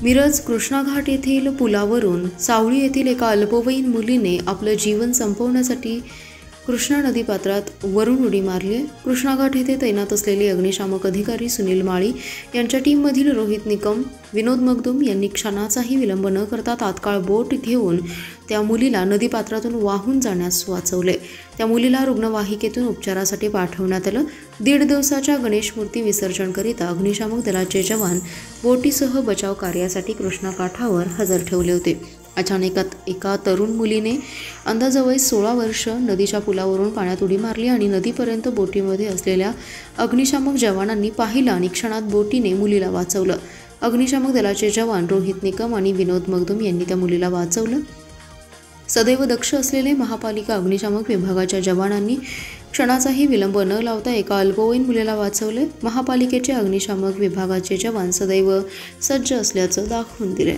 मिरज कृष्णाघाट येथील पुलावरून सावळी येथील एका अल्पवयीन मुलीने आपलं जीवन संपवण्यासाठी कृष्णा नदीपात्रात वरून उडी मारली आहे। कृष्णाघाट येथे तैनात असलेले अग्निशामक अधिकारी सुनील माळी यांच्या टीममधील रोहित निकम, विनोद मगदूम यांनी क्षणाचाही विलंब न करता तात्काळ बोट घेऊन त्या मुलीला नदीपात्रातून वाहून जाण्यास वाचवले। त्या मुलीला रुग्णवाहिकेतून उपचारासाठी पाठवण्यात आलं। 1.5 दिवसाच्या गणेश मूर्ती विसर्जनकरिता अग्निशामक दलाचे जवान बोटीसह बचाव कार्यासाठी कृष्णाकाठावर हजर ठेवले होते। अचानक एका तरुण मुलीने अंदाजे 16 वर्ष नदीच्या पुलावरून पाण्यात उडी मारली आणि नदीपर्यंत बोटीमध्ये असलेल्या अग्निशामक जवानांनी पाहिलं आणि क्षणात बोटीने मुलीला वाचवलं। अग्निशामक दलाचे जवान रोहित निकम आणि विनोद मगदूम यांनी त्या मुलीला वाचवलं। सदैव दक्ष असलेले महापालिका अग्निशामक विभागाच्या जवानांनी क्षणाचाही विलंब न लावता एका अल्पवयीन मुलीला वाचवले। महापालिकेचे अग्निशामक विभागाचे जवान सदैव सज्ज असल्याचं दाखवून दिले।